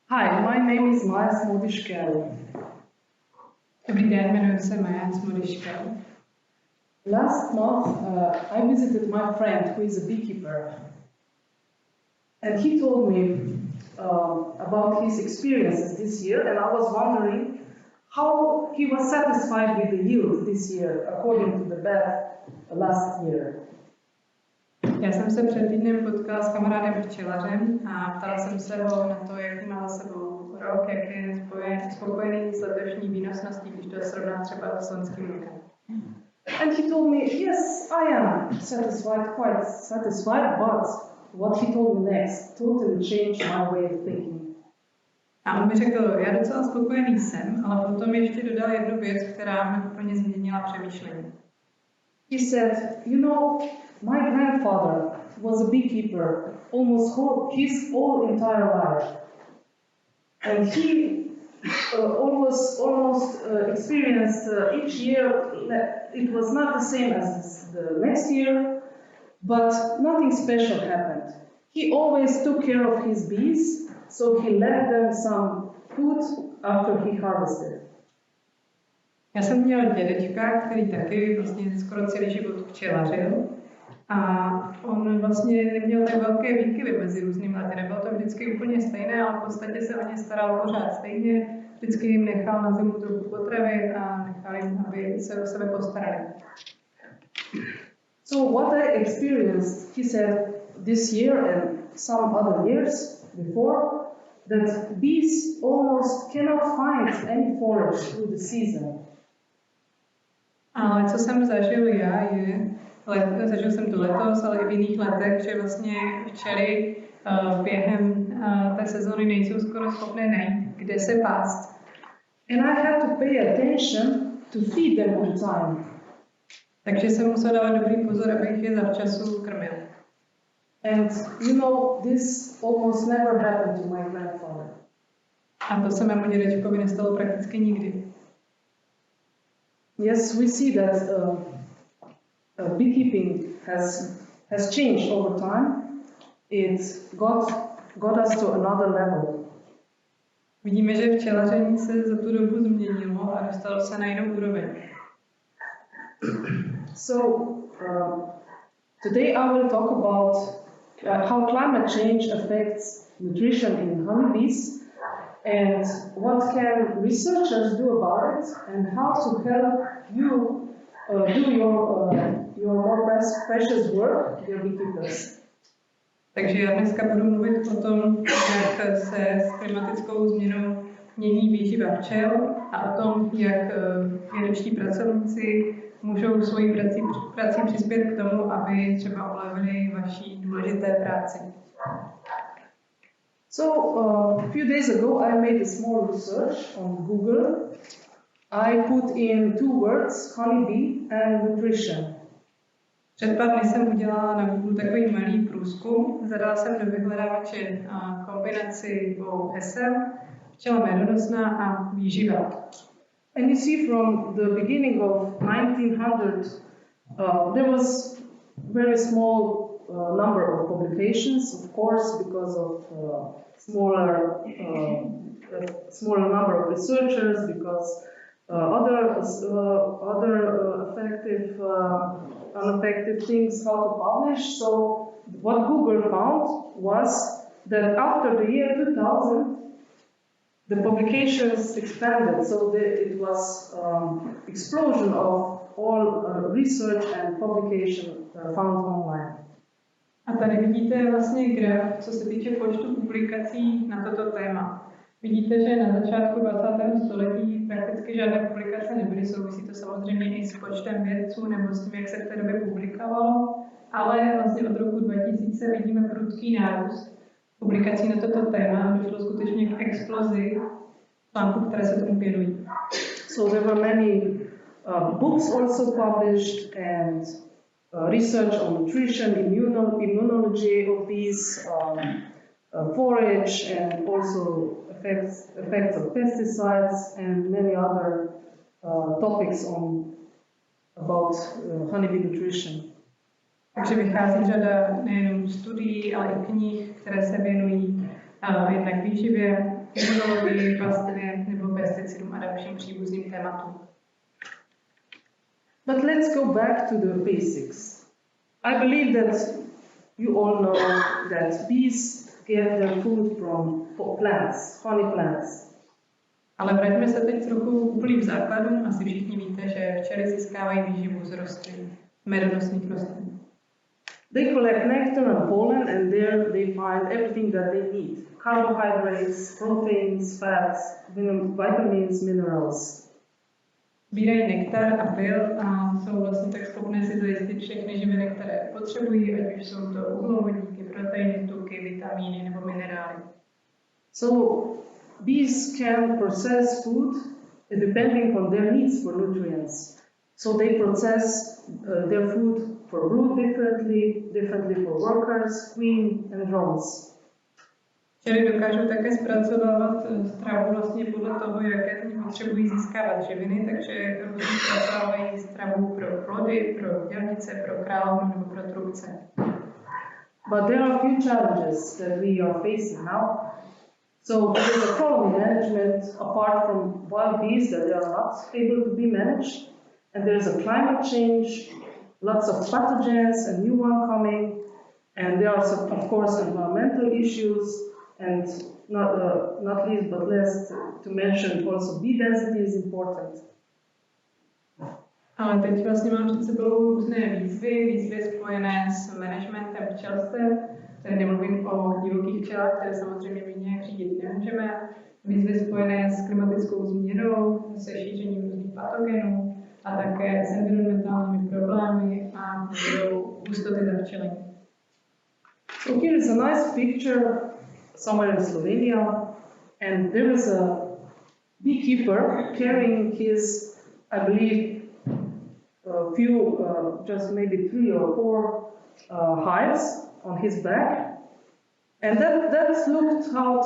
Hi, my name is Maja Smodiš Škerl. Dobrý den, jmenuji se Maja Smodiš Škerl. Last month, I visited my friend who is a beekeeper. And he told me about his experiences this year, and I was wondering how he was satisfied with the yield this year, according to the bed last year. Já jsem se před týdnem potkala s kamarádem včelařem a ptala jsem se ho na to, jaký má za sebou rok, jak je spokojený s letošní výnosností, když to srovná třeba s loňským rokem. And he told me, yes, I am satisfied, quite satisfied, but what he told me next totally changed my way of thinking. A on mi řekl, já docela spokojený jsem, ale potom ještě dodal jednu věc, která mi úplně změnila přemýšlení. He said, you know, my grandfather was a beekeeper almost his whole entire life. And he almost experienced each year, it was not the same as the next year, but nothing special happened. He always took care of his bees, so he left them some food after he harvested. Já jsem měl dědečka, který taky vlastně skoro celý život včelařil. A on vlastně neměl tak velké výkyvy mezi různými lety. Nebylo to vždycky úplně stejné, ale v podstatě se o ně staral pořád stejně. Vždycky jim nechal na zimu trochu potravy a nechal jim, aby se o sebe postarali. So what I experienced, he said, this year and some other years before, that bees almost cannot find any forage through the season. Ale co jsem zažil já je, zažil jsem to letos, ale i v jiných letech, že vlastně včely během té sezóny nejsou skoro schopné najít, kde se pást. And I had to pay attention to feed them on time. Takže jsem musel dávat dobrý pozor, abych je zavčasu krmil. And you know, this almost never happened to my grandfather. A to se mému dědečkovi nestalo prakticky nikdy. Yes, we see that beekeeping has changed over time. It got us to another level. Vidíme, že včelaření se za tu dobu změnilo a dostalo se na jinou úroveň. So today I will talk about how climate change affects nutrition in honeybees and what can researchers do about it and how to help you do your more precious work, your beekeepers. Takže já dneska budu mluvit o tom, jak se s klimatickou změnou mění výživa včel a o tom, jak vědečtí pracovníci můžou svojí prací přispět k tomu, aby třeba ulevili vaší důležité práci. So a few days ago I made a small research on Google. I put in 2 words, honeybee and nutrition. Před pár dny jsem udělala na Google takový malý průzkum. Zadala jsem do vyhledávače kombinaci 2 hesel, včela medonosná a výživa. And you see from the beginning of 1900, there was very small number of publications, of course, because of smaller number of researchers, because other ineffective things how to publish. So what Google found was that after the year 2000, the publications expanded. So it was explosion of all research and publication found online. A tady vidíte vlastně graf, co se týče počtu publikací na toto téma. Vidíte, že na začátku 20. století prakticky žádné publikace nebyly, souvisí to samozřejmě i s počtem vědců nebo s tím, jak se v té době publikovalo, ale vlastně od roku 2000 vidíme prudký nárůst publikací na toto téma a došlo skutečně k explozi článků, které se tomu věnují. So there were many books also published and research on nutrition, immunology of bees, forage, and also effects of pesticides and many other topics about honeybee nutrition. Takže vychází řada nejenom studií, ale i knih, které se věnují jednak výživě imunologii, pastvě nebo pesticidům a dalším příbuzným tématům. But let's go back to the basics. I believe that you all know that bees get their food from plants, honey plants. Ale vraťme se teď trochu úplným základům. Asi všichni víte, že včely získávají výživu z rostlin, medonosných rostlin. They collect nectar and pollen, and there they find everything that they need. Carbohydrates, proteins, fats, vitamins, minerals. Sbírají nektar a pyl a jsou vlastně tak schopné si zajistit všechny živiny, které potřebují, ať už jsou to uhlovodíky, proteiny, tuky, vitamíny nebo minerály. So bees can process food depending on their needs for nutrients. So they process their food for brood differently for workers, queen and drones. Včely dokážou také zpracovávat stravu vlastně podle toho, jaké z nich potřebují získávat živiny, takže různě zpracovávají stravu pro plody, pro dělnice, pro královnu nebo pro trubce. But there are a few challenges that we are facing now. So there is a colony management apart from wild bees that they are not able to be managed, and there is a climate change, lots of pathogens, a new one coming, and there are some, of course, environmental issues, and not least but least to mention also bee density is important. Ale teď vlastně mám před sebou různé výzvy spojené s managementem včelstev. Tady nemluvím o divokých včelách, které samozřejmě my nějak řídit nemůžeme. Výzvy spojené s klimatickou změnou, se šířením různých patogenů a také s environmentálními problémy a hustoty zavčelení. So here is a nice picture somewhere in Slovenia, and there is a beekeeper carrying his, I believe, just maybe 3 or 4 hives on his back, and that looked how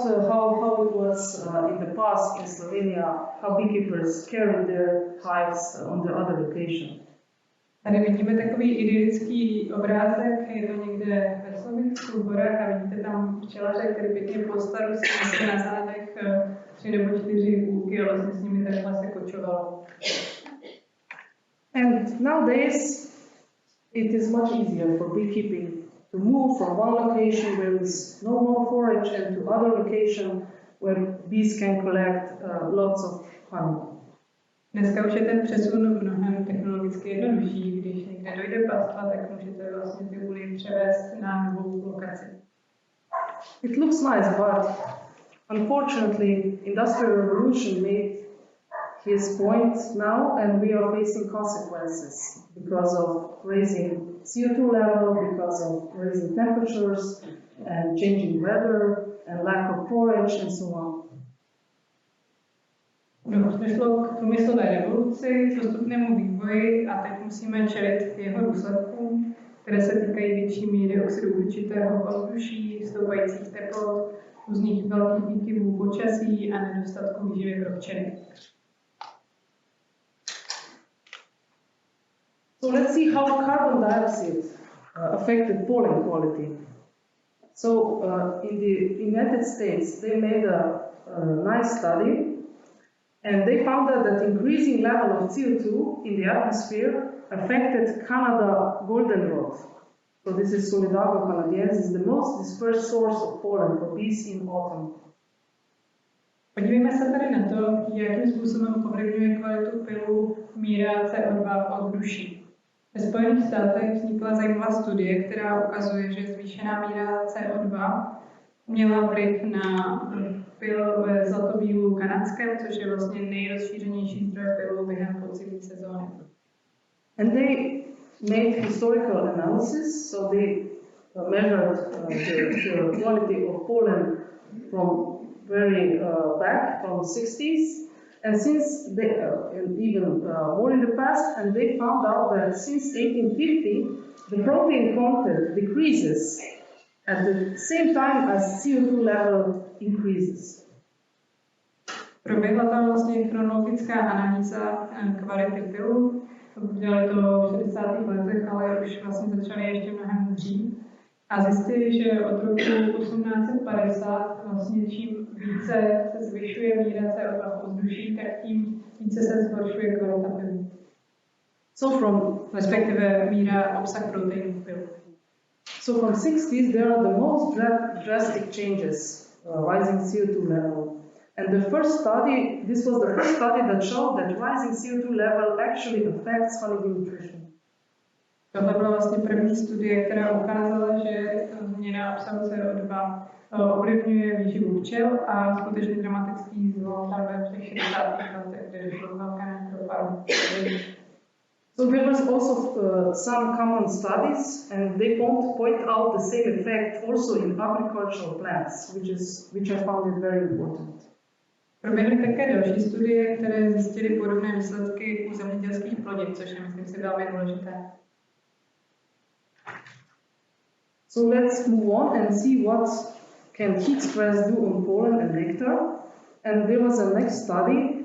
it was in the past in Slovenia, how beekeepers carry their hives on the other location. Tady vidíme takový idylický obrázek, je to někde ve Slovensku v horách a vidíte tam včelaře, který pěkně po staru si na zádech 3 nebo 4 půlky a vlastně s nimi takhle se kočovalo. And nowadays it is much easier for beekeeping to move from one location where there is no more forage and to other location where bees can collect lots of honey. Dneska už je ten přesun mnohem technologicky jednodušší. Když někde dojde pastva, tak můžete vlastně ty úly převést na novou lokaci. It looks nice, but unfortunately, Industrial Revolution made his point now, and we are facing consequences because of raising CO2 level, because of raising temperatures and changing weather and lack of forage and so on. Došlo k průmyslové revoluci, postupnému vývoji a teď musíme čelit jeho důsledkům, které se týkají větší míry oxidu uhličitého v ovzduší, stoupajících teplot, různých velkých výkyvů počasí a nedostatku výživy pro včely. So let's see how carbon dioxide affected pollen quality. So in the United States, they made a nice study, and they found out that increasing level of CO2 in the atmosphere affected Canada goldenrod. So this is Solidago canadiensis, the most dispersed source of pollen for bees in autumn. Podívejme se tady na to, jakým způsobem ovlivňuje kvalitu pylu míra CO2 v ovzduší. Ve Spojených státech vznikla zajímavá studie, která ukazuje, že zvýšená míra CO2 měla vliv na pyl ve zlatobílu kanadském, což je vlastně nejrozšířenější zdroj pylu během podzimní sezóny. And they made historical analysis, so they measured the quality of pollen from very back, from the 60s, and since they, and even more in the past, and they found out that since 1850, the protein content decreases at the same time as CO2 level increases. Proběhla tam vlastně chronologická analýza kvality pylu. Dělali to v 60. letech, ale už vlastně začali ještě mnohem dřív. A zjistili, že od roku 1850 vlastně čím více se zvyšuje míra CO2 v ovzduší, tak tím více se zhoršuje kvalita pilu. Respektive míra obsah proteinů v pilu. So from 60s there are the most drastic changes, rising CO2 level. And the first study, this was the first study that showed that rising CO2 level actually affects honeybee nutrition. Tohle byla vlastně první studie, která ukázala, že změna obsahu CO2 ovlivňuje výživu včel a skutečně dramatický zlom tam v těch 60. letech, kde došlo k velkému propadu. So there was also some common studies, and they point out the same effect also in agricultural plants, which I found it very important. Proběhly také další studie, které zjistily podobné výsledky u zemědělských plodin, což je, myslím si, velmi důležité. So let's move on and see what can heat stress do on pollen and nectar. And there was a next study,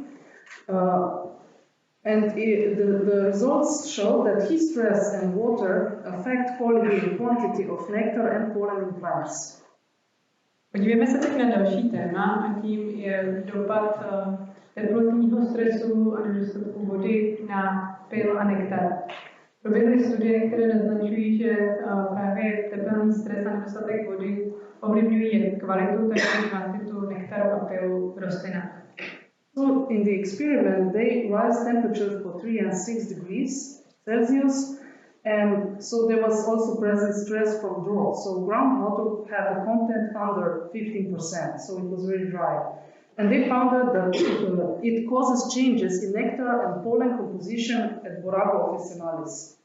and the results show that heat stress and water affect quality and quantity of nectar and pollen in plants. Podívejme se teď na další téma, a tím je dopad teplotního stresu a nedostatku vody na pyl a nektar. Proběhly studie, které naznačují, že právě tepelný stres a nedostatek vody ovlivňují jak kvalitu, tak i kvantitu nektaru a pylu v rostlinách. So in the experiment, they rise temperature for 3 and 6 degrees Celsius, and so there was also present stress from drought. So groundwater had a content under 15%, so it was very dry. And they found out that it causes changes in nectar and pollen composition at Borago officinalis.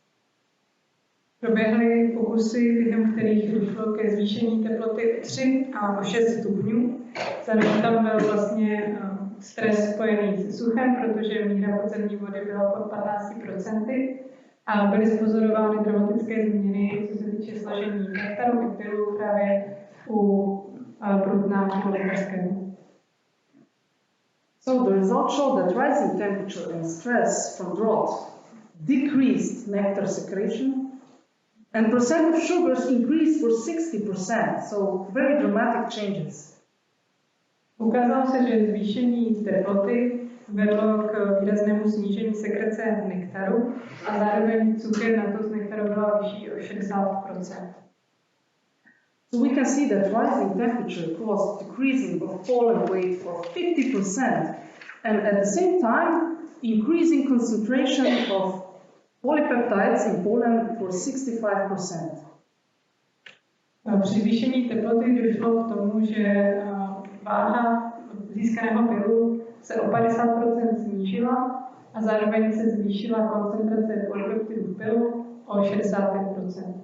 Proběhly pokusy, během kterých došlo ke zvýšení teploty o 3 a o 6 stupňů. Zároveň tam byl vlastně stres spojený se suchem, protože míra podzemní vody byla pod 15%. A byly spozorovány dramatické změny, co se týče složení nektaru i pylu právě u prutnáku lékařského. So the results show that rising temperature and stress from drought decreased nectar secretion, and percent of sugars increased for 60%, so very dramatic changes. Ukázalo se, že zvýšení teploty vedlo k výraznému snížení sekrece nektaru a zároveň cukr na to z nektaru byla vyšší o 60%. So we can see that rising temperature caused decreasing of pollen weight for 50%, and at the same time increasing concentration of polypeptides in pollen for 65%. Při zvýšení teploty došlo k tomu, že váha získaného pylu se o 50% snížila a zároveň se zvýšila koncentrace polypeptidů v pylu o 65%.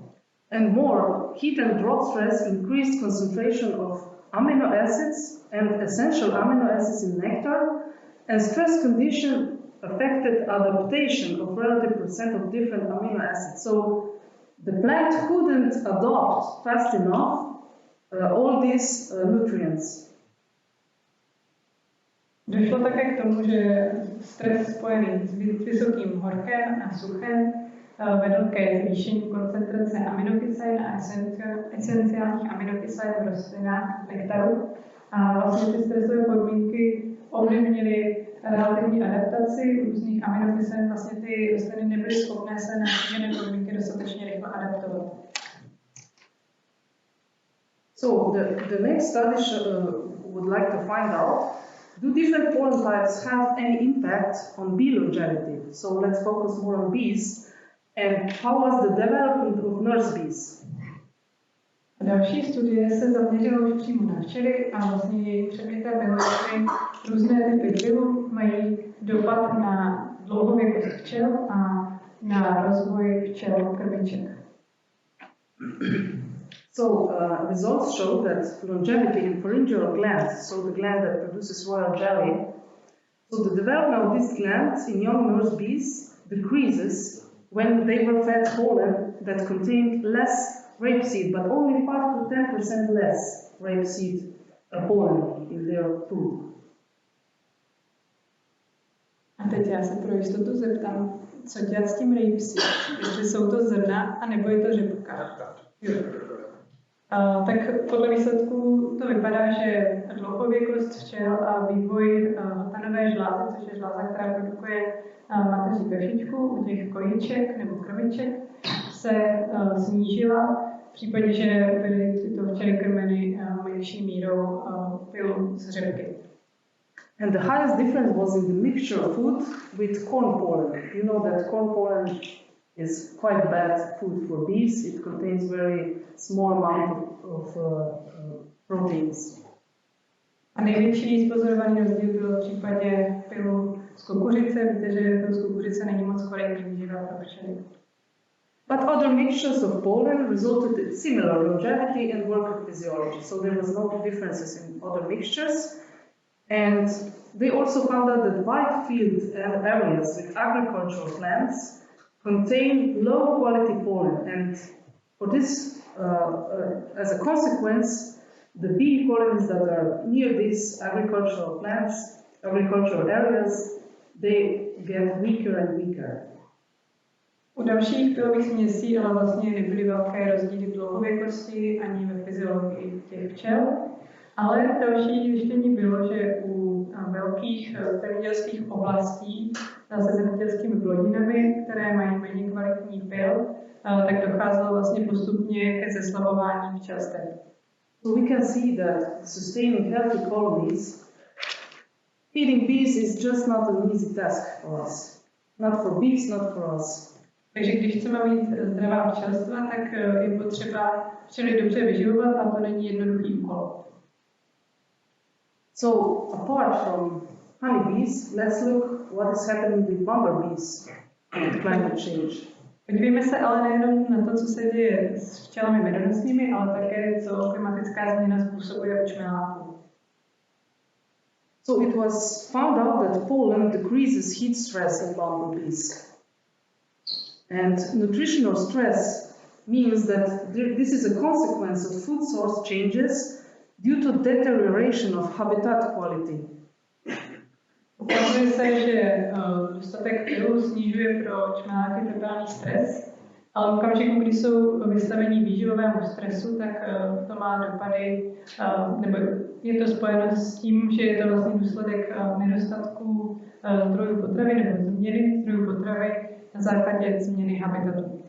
And more, heat and drought stress increased concentration of amino acids and essential amino acids in nectar, and stress condition affected adaptation of relative percent of different amino acids. So the plant couldn't adopt fast enough all these nutrients. Došlo také k tomu, že stres spojený s vysokým horkem a suchem vedl ke zvýšení koncentrace aminokyselin a esenciálních aminokyselin v rostlinách nektaru. A vlastně ty stresové podmínky ovlivnily relativní adaptaci různých aminokyselin. Vlastně ty rostliny nebyly schopné se na změněné podmínky dostatečně rychle adaptovat. So the next study would like to find out, do different pollen types have any impact on bee longevity? So let's focus more on bees. And how was the development of nurse bees? Další studie se zaměřila už přímo na včely a vlastně její předmětem bylo, že různé typy pylu mají dopad na dlouhověkost včel a na rozvoj včel krmiček. So results show that longevity in pharyngeal glands, so the gland that produces royal jelly, so the development of these glands in young nurse bees decreases when they were fed pollen that contained less rapeseed, but only 5 to 10% less rapeseed pollen in their food. A teď já se pro jistotu zeptám, co dělat s tím rapeseed? Jestli jsou to zrna, anebo je to řepka? Tak podle výsledků to vypadá, že dlouhověkost včel a vývoj tanové žlázy, což je žláza, která produkuje mateří kašičku u těch kojíček nebo krviček, se snížila v případě, že byly tyto včely krmeny menší mírou pylu z řepky. And the highest difference was in the mixture of food with corn pollen. You know that corn pollen is quite bad food for bees. It contains very small amount of proteins. A největší spozorovaný rozdíl byl v případě pylu z kukuřice. Víte, že pyl z kukuřice není moc kvalitní výživa pro včely. But other mixtures of pollen resulted in similar longevity and worker physiology. So there was no differences in other mixtures. And they also found out that wide field areas with agricultural plants contain low quality pollen. And for this, as a consequence, the bee colonies that are near these agricultural plants, agricultural areas, they get weaker and weaker. U dalších pylových směsí ale vlastně nebyly velké rozdíly v dlouhověkosti ani ve fyziologii těch včel. Ale další zjištění bylo, že u velkých zemědělských oblastí se zemědělskými plodinami, které mají méně kvalitní pyl, tak docházelo vlastně postupně ke zeslabování včelstev. So we can see that sustaining healthy colonies, feeding bees is just not an easy task for us. Not for bees, not for us. Takže když chceme mít zdravá včelstva, tak je potřeba včely dobře vyživovat a to není jednoduchý úkol. So, apart from honeybees, let's look what is happening with bumblebees and climate change. Podívejme se ale nejenom na to, co se děje s včelami medonosnými, ale také, co klimatická změna způsobuje u čmeláků. So it was found out that pollen decreases heat stress in bumblebees. And nutritional stress means that this is a consequence of food source changes due to deterioration of habitat quality. Ukazuje se, že dostatek pylu snižuje pro čmeláky tepelný stres, ale v okamžiku, kdy jsou vystaveni výživovému stresu, tak to má dopady, nebo je to spojeno s tím, že je to vlastně důsledek nedostatku zdrojů potravy nebo změny zdrojů potravy na základě změny habitatu.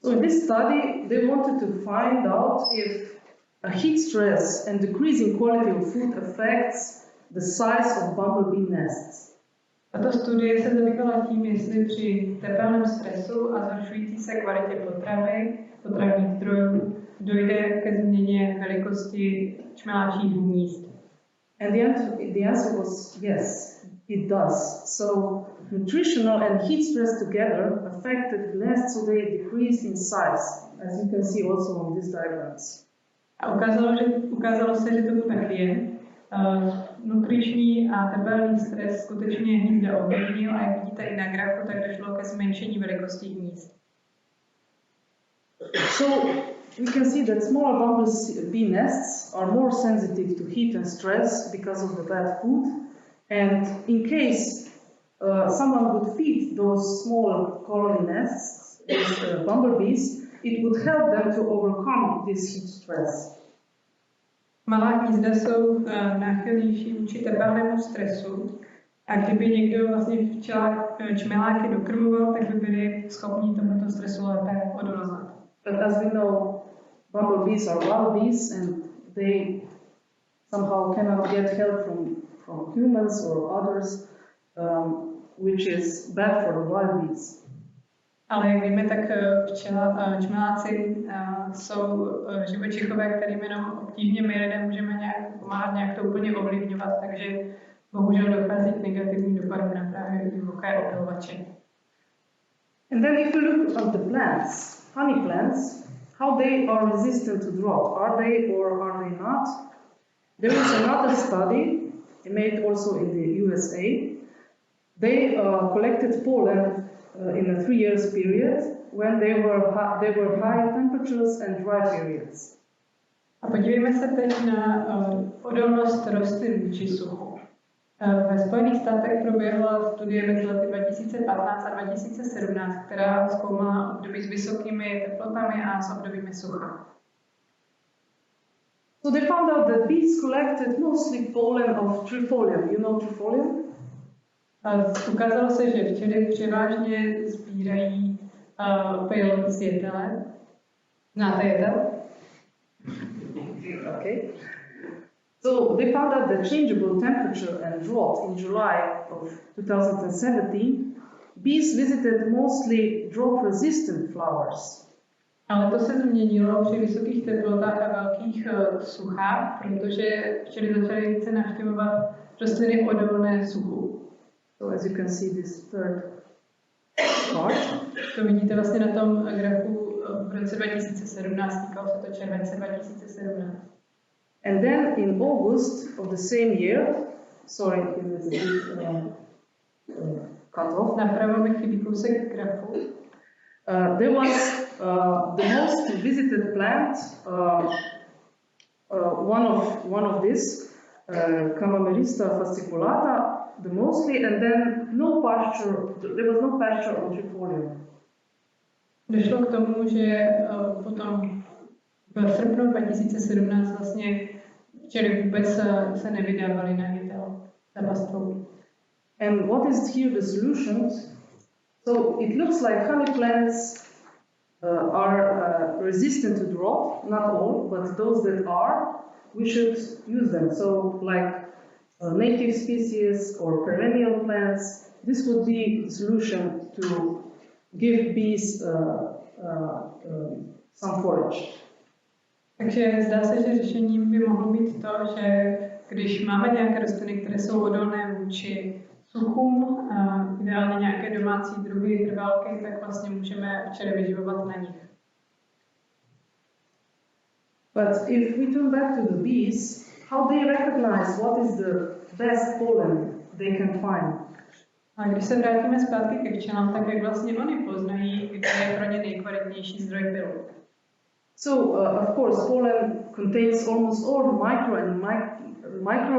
So in this study, they wanted to find out if a heat stress and decreasing quality of food affects the size of bumblebee nests. Tato studie se zabývala tím, jestli při tepelném stresu a zhoršující se kvalitě potravních zdrojů, dojde ke změně velikosti čmeláčích hnízd. And the answer was yes, it does. So nutritional and heat stress together affected the nest, so they decreased in size, as you can see also on these diagrams. A ukázalo se, že tomu tak je. Nutriční a tepelný stres skutečně hnízda ovlivnil a jak vidíte i na grafu, tak došlo ke zmenšení velikosti hnízd. So we can see that smaller bumblebee nests are more sensitive to heat and stress because of the bad food. And in case someone would feed those small colony nests with bumblebees, it would help them to overcome this heat stress. Malá hnízda jsou náchylnější vůči tepelnému stresu a kdyby někdo vlastně čmeláky dokrmoval, tak by byli schopni tomuto stresu lépe odolávat. But as we know, bumblebees are wild bees and they somehow cannot get help from humans or others, which is bad for the wild bees. Ale jak víme, tak čmeláci jsou živočichové, kterým jenom obtížně my lidé můžeme pomáhat nějak to úplně ovlivňovat, takže bohužel dochází k negativním dopadům na právě divoké opylovače. And then if you look at the plants, honey plants, how they are resistant to drought, are they or are they not? There is another study made also in the USA. They collected pollen in a 3 years period when they were high temperatures and dry periods. A podívejme se teď na odolnost rostlin vůči suchu. Ve Spojených státech proběhla studie mezi lety 2015 a 2017, která zkoumala období s vysokými teplotami a s obdobími sucha. So they found out that bees collected mostly pollen of trifolium. You know trifolium? Ukázalo se, že včely převážně sbírají pyl z jetele. Znáte jetel? Okay. So they found out that changeable temperature and drought in July of 2017, bees visited mostly drought-resistant flowers. Ale to se změnilo při vysokých teplotách a velkých suchách, protože včely začaly více navštěvovat rostliny odolné suchu. So as you can see this third part. To vidíte vlastně na tom grafu v roce 2017, týkalo se to července 2017. And then in August of the same year, sorry, it was a bit cut off. Napravo mi chybí kousek grafu. There was the most visited plant, one of this, Camamerista fasciculata, the mostly, and then no pasture. There was no pasture on trifolium. Došlo k tomu, že potom v srpnu 2017 vlastně včely vůbec se nevydávaly na jetel za pastvou. And what is here the solution? So it looks like honey plants are resistant to drought, not all, but those that are, we should use them. So like native species or perennial plants, this would be the solution to give bees some forage. Takže zdá se, že řešením by mohlo být to, že když máme nějaké rostliny, které jsou odolné vůči suchům, ideálně nějaké domácí druhy trvalky, tak vlastně můžeme včely vyživovat na nich. But if we turn back to the bees, how they recognize what is the best pollen they can find? A když se vrátíme zpátky ke včelám, tak jak vlastně oni poznají, kde je pro ně nejkvalitnější zdroj pylu? So, of course, pollen contains almost all micro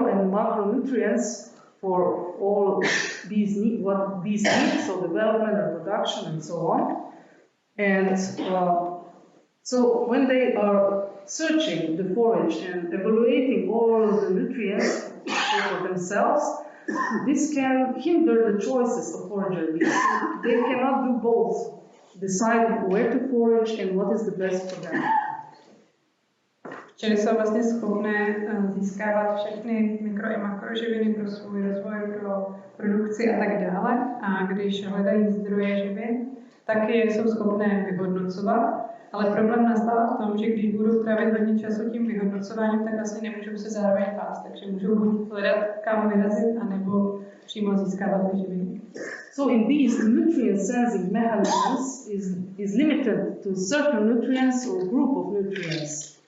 and macronutrients for all bees need, what bees need, so development and production and so on. And so when they are searching the forage and evaluating all the nutrients for themselves, this can hinder the choices of forager bees. They cannot do both. Decide where to forage and what is the best for them. Včely jsou vlastně schopné získávat všechny mikro- i makroživiny pro svůj rozvoj, pro produkci a tak dále. A když hledají zdroje živin, tak je jsou schopné vyhodnocovat. Ale problém nastává v tom, že když budou trávit hodně času tím vyhodnocováním, tak vlastně nemůžou se zároveň pást. Takže můžou buď hledat, kam vyrazit, anebo přímo získávat živiny. So in bees, the nutrient sensing mechanisms is limited to certain nutrients or group of nutrients.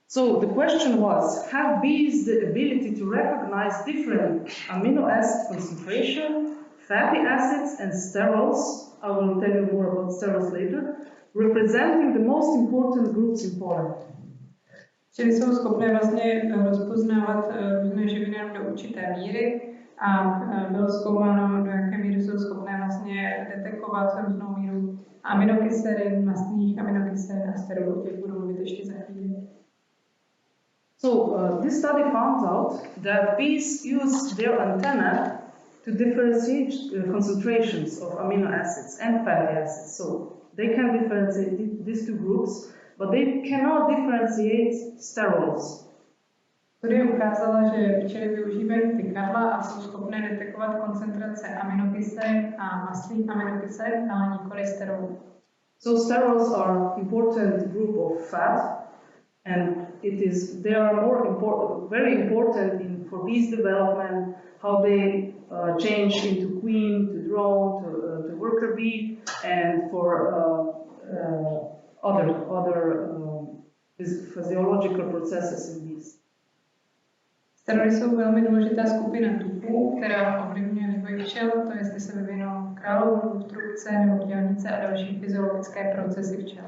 So the question was, have bees the ability to recognize different amino acid concentration, fatty acids and sterols, I will tell you more about sterols later, representing the most important groups in pollen? Čili jsou schopné vlastně rozpoznávat různé živiny do určité míry a bylo zkoumáno, do jaké míry jsou schopné vlastně detekovat různou míru aminokyselin, mastných aminokyselin a sterolů, těch budu mluvit ještě za chvíli. So this study found out that bees use their antenna to differentiate concentrations of amino acids and fatty acids. So they can differentiate these two groups, but they cannot differentiate sterols. Studie ukázala, že včely využívají tykadla a jsou schopné detekovat koncentrace aminokyselin a mastných aminokyselin, ale nikoli sterolů. So sterols are important group of fat, and they are very important for bees development, how they change into queen, to drone, to worker bee, and for other physiological processes in bees. Steroly jsou velmi důležitá skupina tuků, která ovlivňuje vývoj včel, to je, jestli se vyvinou královů, trubce nebo dělnice a další fyziologické procesy včel.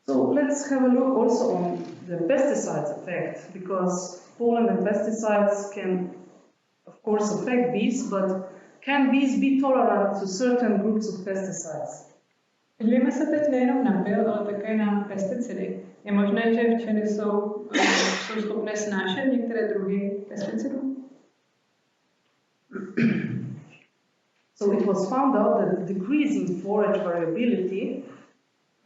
So let's have a look also on the pesticides effect, because pollen and pesticides can, of course, affect bees, but can bees be tolerant to certain groups of pesticides? Podívejme se teď nejenom na pil, ale také na pesticidy. Je možné, že včely jsou schopné snášet některé druhy pesticidů? So it was found out that decreasing forage variability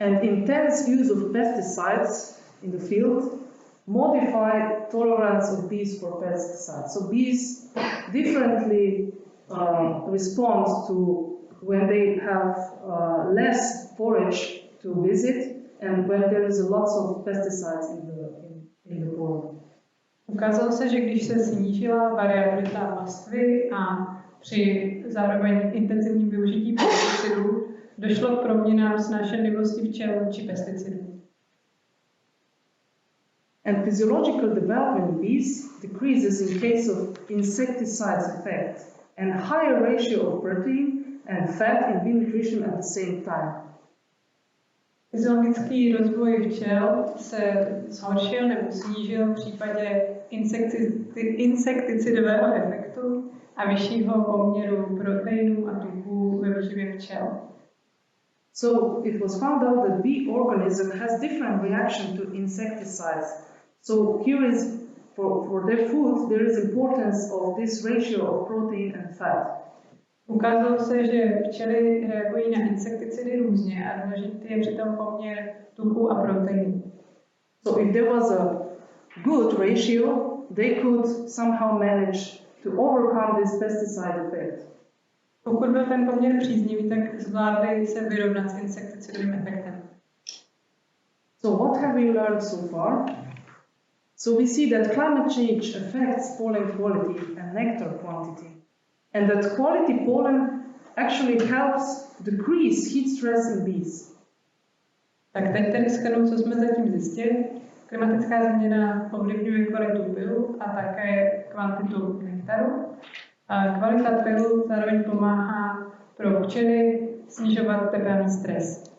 and intense use of pesticides in the field modify tolerance of bees for pesticides. So bees differently respond to when they have less forage to visit and when there is a lot of pesticides in the pollen. Ukázalo se, že když se snížila variabilita pastvy a při zároveň intenzivním využití pesticidů došlo k proměnám snášenlivosti včel či pesticidů. And physiological development in bees decreases in case of insecticides effect and higher ratio of protein and fat in bee nutrition at the same time. Fyziologický rozvoj včel se zhoršil nebo snížil v případě insekticidového efektu a vyššího poměru proteinů a tuků ve výživě včel. So it was found out that bee organism has different reaction to insecticides. So here is for their food there is importance of this ratio of protein and fat. Ukázalo se, že včely reagují na insekticidy různě a důležitý je přitom poměr tuků a proteinů. So if there was a good ratio, they could somehow manage to overcome this pesticide effect. Pokud byl ten poměr příznivý, tak zvládli se vyrovnat s insekticidovým efektem. So what have we learned so far? So we see that climate change affects pollen quality and nectar quantity, and that quality pollen actually helps decrease heat stress in bees. Tak teď tedy shrnu, co jsme zatím zjistili. Klimatická změna ovlivňuje kvalitu pylu a také kvantitu nektaru. A kvalita pylu zároveň pomáhá pro včely snižovat tepelný stres.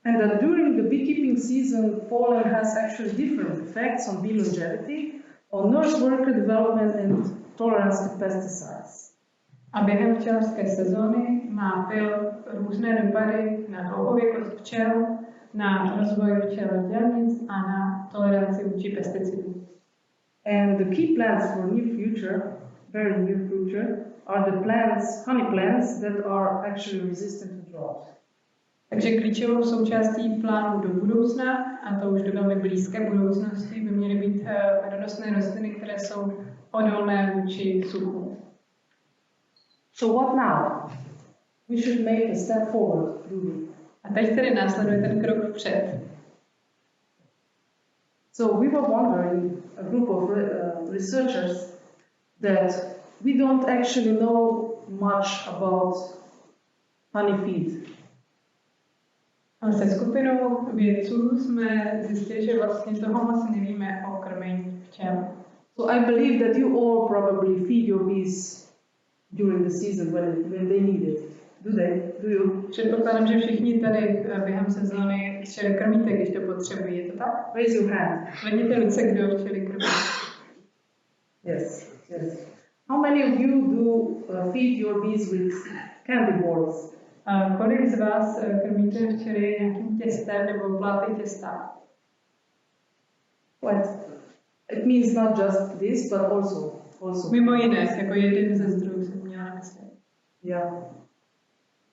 And that during the beekeeping season, pollen has actually different effects on bee longevity, on nurse worker development and tolerance to pesticides. A během včelařské sezóny má pyl různé dopady na dlouhověkost včel, na rozvoj včel dělnic a na toleranci vůči pesticidům. And the key plants for near future, very near future, are the plants, honey plants that are actually resistant to drought. Takže klíčovou součástí plánu do budoucna, a to už do velmi blízké budoucnosti, by měly být medonostné rostliny, které jsou odolné vůči suchu. So what now? We should make a step forward, do we? A teď tedy následuje ten krok vpřed. So we were wondering, a group of researchers, that we don't actually know much about honey feed. A se skupinou vědců jsme zjistili, že vlastně toho moc nevíme o krmení včel. So I believe that you all probably feed your bees during the season when they need it. Do they? Do you? Předpokládám, že všichni tady během sezóny včely krmíte, když to potřebují. Je to tak? Raise your hand. Zvedněte ruce, kdo včely krmí. Yes, yes. How many of you do feed your bees with candy balls? A kolik z vás krmíte včely nějakým těstem nebo pláty těsta? What? It means not just this, but also. Mimo jiné, jako jeden ze zdrojů jsem měla na mysli. Yeah.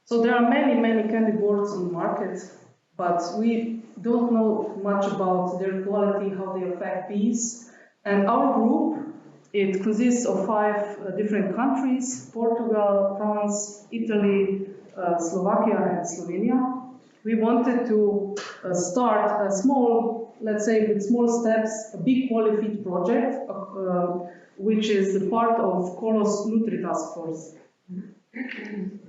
So there are many candy balls on the market, but we don't know much about their quality, how they affect bees. And our group, it consists of 5 different countries: Portugal, France, Italy, Slovakia and Slovenia. We wanted to start a small, let's say with small steps, a big quality feed project, which is the part of COLOSS Nutri Task Force.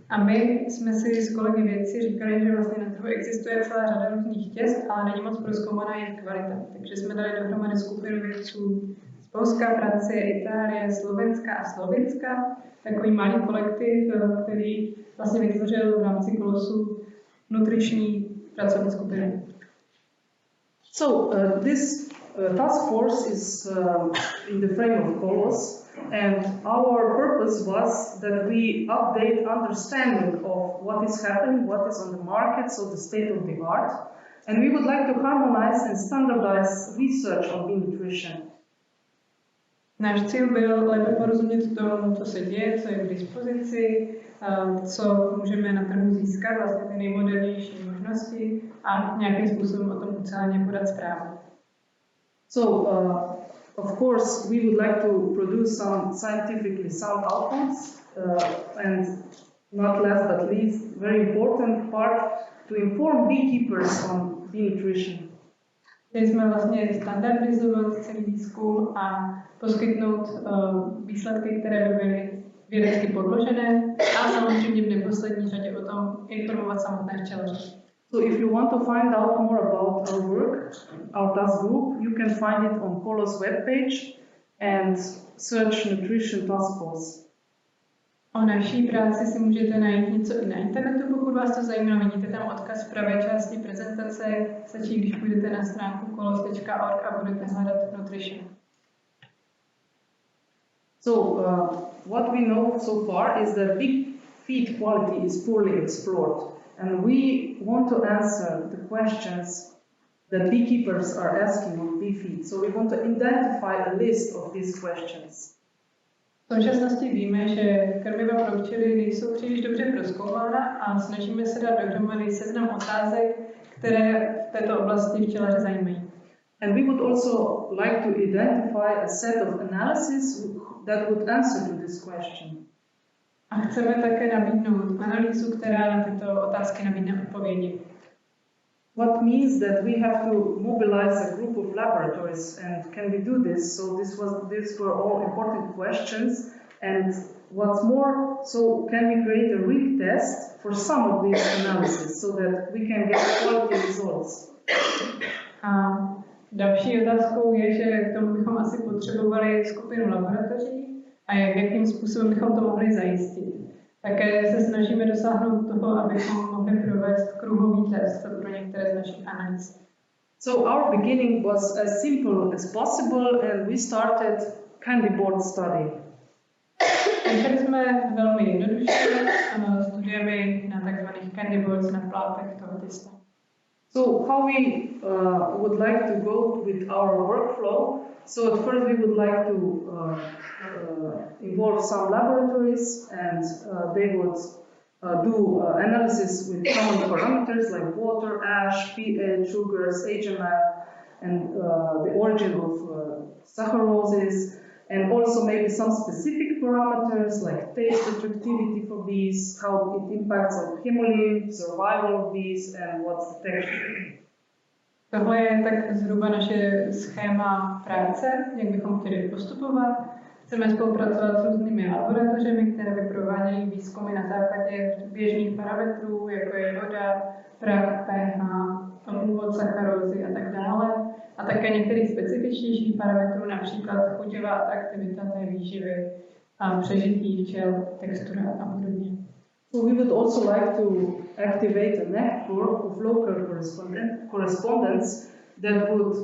A my jsme si s kolegy vědci říkali, že vlastně na trhu existuje celá řada různých těst, ale není moc prozkoumaná jejich kvalita. Takže jsme dali dohromady skupinu vědců z Polska, Francie, Itálie, Slovenska a Slovinska. Takový malý kolektiv, který vlastně vytvořil v rámci COLOSSu nutriční pracovní skupinu. So this task force is in the frame of COLOSS, And our purpose was that we update understanding of what is happening, what is on the market, so the state of the art. And we would like to harmonize and standardize research on bee nutrition. Náš cíl byl lépe porozumět tomu, co se děje, co je k dispozici, co můžeme na trhu získat, vlastně ty nejmodernější možnosti a nějakým způsobem o tom uceleně podat zprávu. So, of course, we would like to produce some scientifically sound outputs, and not last but least, very important part, to inform beekeepers on bee nutrition. Chtěli jsme vlastně standardizovat celý výzkum a poskytnout výsledky, které by byly vědecky podložené a samozřejmě v neposlední řadě o tom informovat samotné včelaře. So if you want to find out more about our work, our task group, you can find it on COLOSS webpage and search Nutrition Task Force. O naší práci si můžete najít něco i na internetu, pokud vás to zajímá. Vidíte tam odkaz v pravé části prezentace. Stačí, když půjdete na stránku kolos.org a budete hledat Nutrition. So what we know so far is that big feed quality is poorly explored, and we want to answer the questions that beekeepers are asking on bee feed. So we want to identify a list of these questions. V současnosti víme, že krmiva pro včely nejsou příliš dobře prozkoumána a snažíme se dát dohromady seznam otázek, které v této oblasti včelaře zajímají. And we would also like to identify a set of analysis that would answer to this question. A chceme také nabídnout analýzu, která na tyto otázky nabídne odpovědi. What means that we have to mobilize a group of laboratories, and can we do this? So these were all important questions, and what's more, so can we create a rig test for some of these analyses so that we can get quality results? A další otázkou je, že k tomu bychom asi potřebovali skupinu laboratoří a jakým způsobem bychom to mohli zajistit. Také se snažíme dosáhnout toho, abychom mohli provést kruhový test pro některé z našich analýz. So our beginning was as simple as possible, and we started candy board study. Začali jsme velmi jednoduše studiemi na takzvaných candy boards na plátech toho těsta. So how we would like to go with our workflow. So at first we would like to involve some laboratories, and they would do analysis with common parameters like water, ash, pH, sugars, HMF, and the origin of saccharoses, and also maybe some specific parameters like taste attractivity for bees, how it impacts on hemolymph, survival of bees, and what's the texture. Tohle je tak zhruba naše schéma práce, jak bychom chtěli postupovat. Chceme spolupracovat s různými laboratořemi, které by prováděly výzkumy na základě běžných parametrů, jako je voda, prach, pH, původ sacharózy a tak dále. A také některých specifičnějších parametrů, například chuťová atraktivita té výživy, a přežití včel, textura a podobně. So we would also like to activate a network of local correspondents that would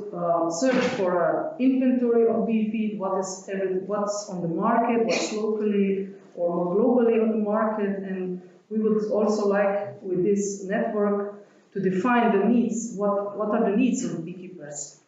search for an inventory of bee feed, what's on the market, what's locally or more globally on the market, and we would also like with this network to define the needs, what are the needs of the beekeepers.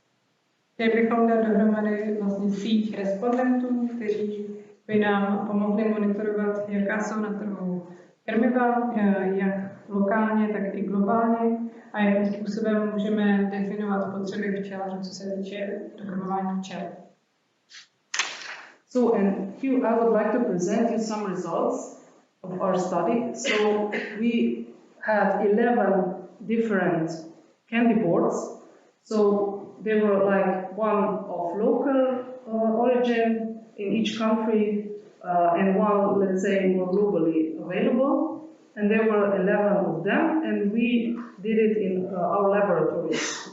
Chtěli bychom dát dohromady vlastně síť respondentů, kteří by nám pomohli monitorovat, jaká jsou na trhu krmiva, jak lokálně, tak i globálně, a jakým způsobem můžeme definovat potřeby včelařů, co se týče dokrmování včel. So, and here I would like to present you some results of our study. So, we had 11 different candy boards. So, they were like one of local origin in each country, and one, let's say, more globally available. And there were 11 of them, and we did it in our laboratories,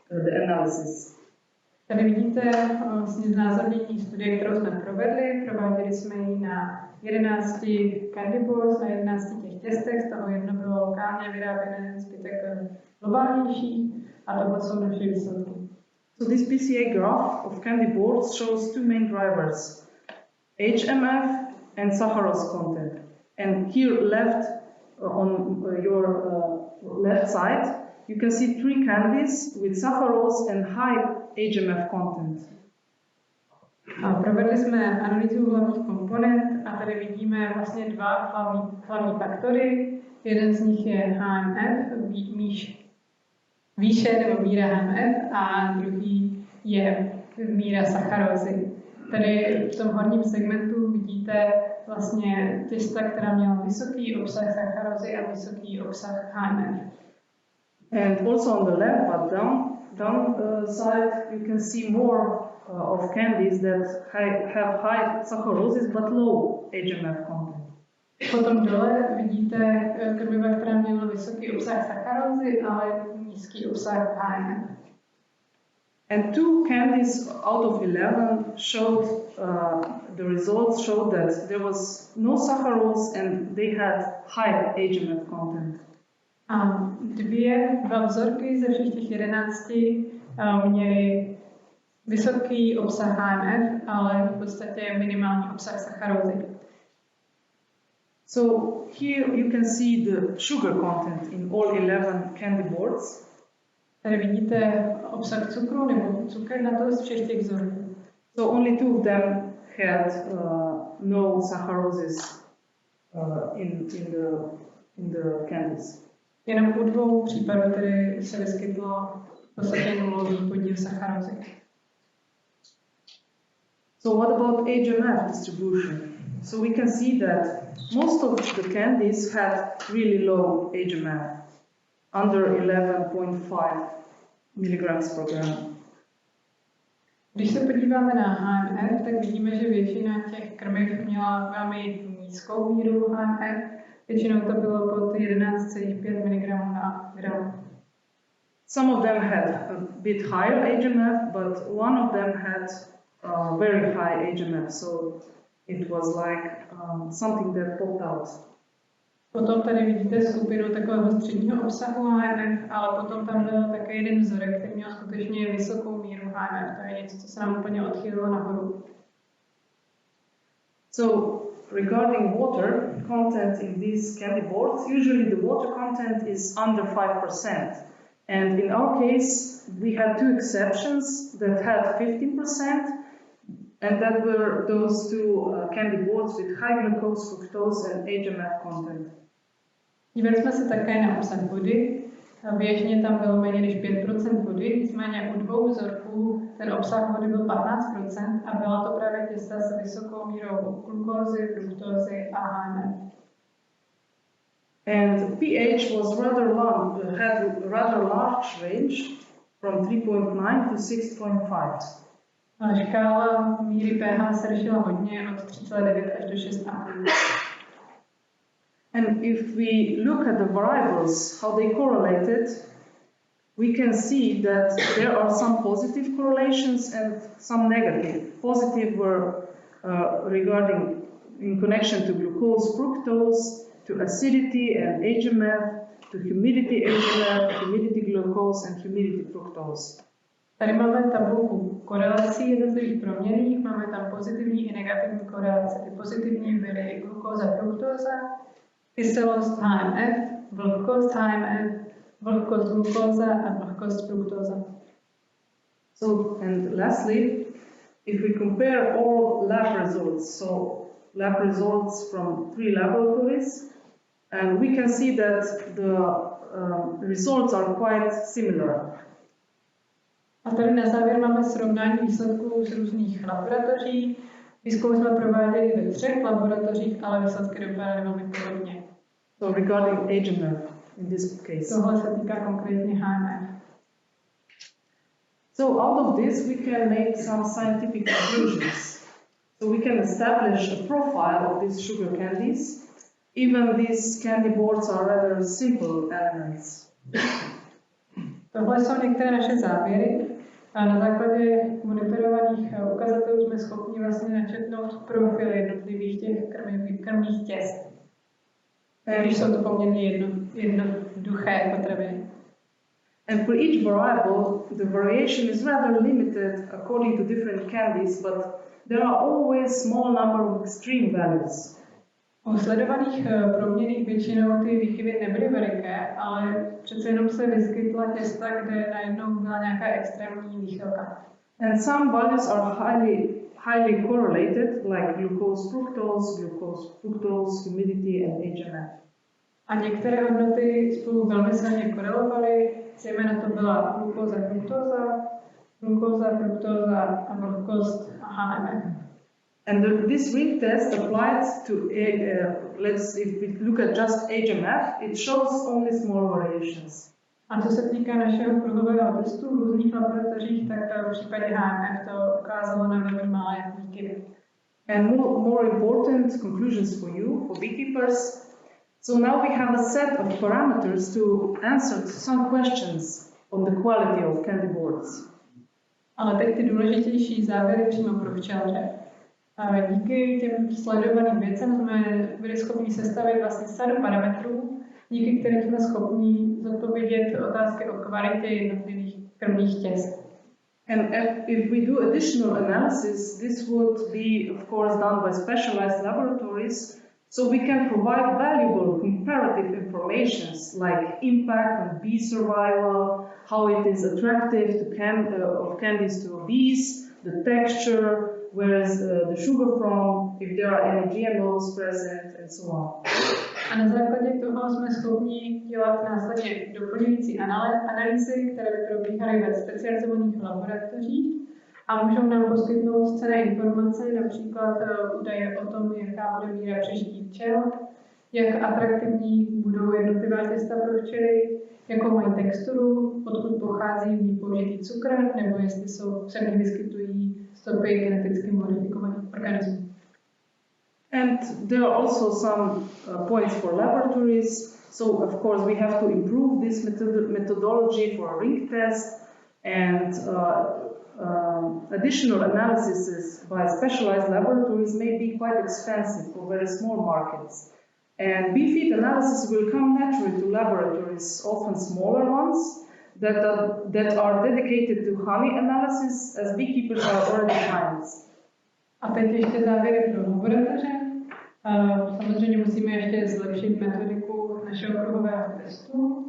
the analysis. Tady vidíte vlastně znázornění studie, kterou jsme provedli. Prováděli jsme ji na 11 candy boards, na 11 těch těstech, z toho jedno bylo lokálně vyráběné, zbytek globálnější, a to jsou naše výsledky. So this PCA graph of candy boards shows two main drivers. HMF and saccharose content. And here left, on your left side, you can see 3 candies with saccharose and high HMF content. A provedli jsme analýzu hlavních komponent a tady vidíme vlastně 2 hlavní faktory. Jeden z nich je HMF, výše nebo míra HMF, a druhý je míra sacharózy. Tady v tom horním segmentu vidíte vlastně těsta, která měla vysoký obsah sacharózy a vysoký obsah HMF. And also on the left, but down side, you can see more of candies that have high saccharoses but low HMF content. Potom dole vidíte krmiva, která měla vysoký obsah sacharózy, ale nízký obsah HMF. And 2 candies out of 11 showed, the results showed that there was no saccharose and they had high HMF content. A 2 vzorky ze všech těch 11 měly vysoký obsah HMF, ale v podstatě minimální obsah sacharózy. So here you can see the sugar content in all 11 candy boards. Tady vidíte obsah cukru nebo cukr na to z všech těch vzorků. So only 2 of them had no saccharoses in the candies. Jenom u 2 případů tedy se vyskytlo v podstatě nulový podíl sacharózy. So what about HMF distribution? So we can see that most of the candies had really low HMF, under 11.5 milligrams per gram. Když se podíváme na HMF, tak vidíme, že většina těch krmiv měla velmi nízkou míru HMF. Většinou to bylo pod 11,5 mg na gram. Some of them had a bit higher HMF, but one of them had very high HMF, so it was like something that popped out. Potom tady vidíte skupinu takového středního obsahu HMF, ale potom tam byl také jeden vzorek, který měl skutečně vysokou míru HMF. To je něco, co se nám úplně odchýlilo nahoru. So regarding water content in these candy boards, usually the water content is under 5%. And in our case, we had 2 exceptions that had 15%, and that were those 2 candy boards with high glucose, fructose, and HMF content. Dívali jsme se také na obsah vody. Běžně tam bylo méně než 5% vody, nicméně u 2 vzorků ten obsah vody byl 15% a byla to právě těsta s vysokou mírou glukózy, fruktózy a HMF. And pH was had a rather large range from 3.9 to 6.5. Škála míry pH se lišila hodně od 3,9 až do 6,5. And if we look at the variables, how they correlated, we can see that there are some positive correlations and some negative. Positive were regarding in connection to glucose, fructose, to acidity and HMF, to humidity HMF, humidity glucose, and humidity fructose. Tady máme tabulku korelací jednotlivých proměnných, máme tam pozitivní i negativní korelace. Ty pozitivní byly glukóza, fruktóza, kyselost HMF, vlhkost HMF, vlhkost glukóza a vlhkost fruktóza. So, and lastly, if we compare all lab results, so lab results from 3 laboratories, and we can see that the results are quite similar. A tady na závěr máme srovnání výsledků z různých laboratoří. Výzkum jsme prováděli ve 3 laboratořích, ale výsledky dopadaly velmi podobně. So regarding HMF in this case. Tohle se týká konkrétně HMF. So out of this we can make some scientific conclusions. So we can establish a profile of these sugar candies. Even these candy boards are rather simple elements. Tohle jsou některé naše závěry. A na základě monitorovaných ukazatelů jsme schopni vlastně načetnout profil jednotlivých těch krmných těst. Když jsou to poměrně jednoduché potraviny. And for each variable, the variation is rather limited according to different candies, but there are always small number of extreme values. U sledovaných proměnných většinou ty výkyvy nebyly veliké, ale přece jenom se vyskytla těsta, kde najednou byla nějaká extrémní výchylka. And some values are highly correlated, like glucose, fructose, humidity, and HMF. A některé hodnoty spolu velmi silně korelovaly, zejména to byla glukóza, fruktóza a vlhkost a HMF. And this ring test applies to, if we look at just HMF, it shows only small variations. A co se týká našeho kruhového testu v různých laboratořích, tak v případě HMF to ukázalo na velmi malé výkyvy. And more important conclusions for you, for beekeepers. So now we have a set of parameters to answer some questions on the quality of candy boards. Ale teď ty důležitější závěry přímo pro včelaře. Díky těm sledovaným věcem jsme byli schopni sestavit vlastně sadu parametrů, díky kterým jsme schopni zodpovědět otázky o kvalitě jednotlivých krmných těst. And if we do additional analysis, this would be, of course, done by specialized laboratories, so we can provide valuable comparative informations like impact on bee survival, how it is attractive to of candies to bees, the texture, where is the sugar from, if there are any GMOs present, and so on. A na základě toho jsme schopni dělat následně doplňující analýzy, které by probíhaly ve specializovaných laboratořích a můžou nám poskytnout cenné informace, například údaje o tom, jaká bude míra přežití včel, jak atraktivní budou jednotlivá těsta pro včely, jakou mají texturu, odkud pochází v ní použitý cukr, nebo jestli se v nich vyskytují stopy geneticky modifikovaných organismů. And there are also some points for laboratories. So, of course, we have to improve this methodology for a ring test, and additional analysis by specialized laboratories may be quite expensive for very small markets. And bee-feed analysis will come naturally to laboratories, often smaller ones, that are dedicated to honey analysis, as beekeepers are already clients. A teď ještě závěry pro laboratoře. Samozřejmě musíme ještě zlepšit metodiku našeho kruhového testu.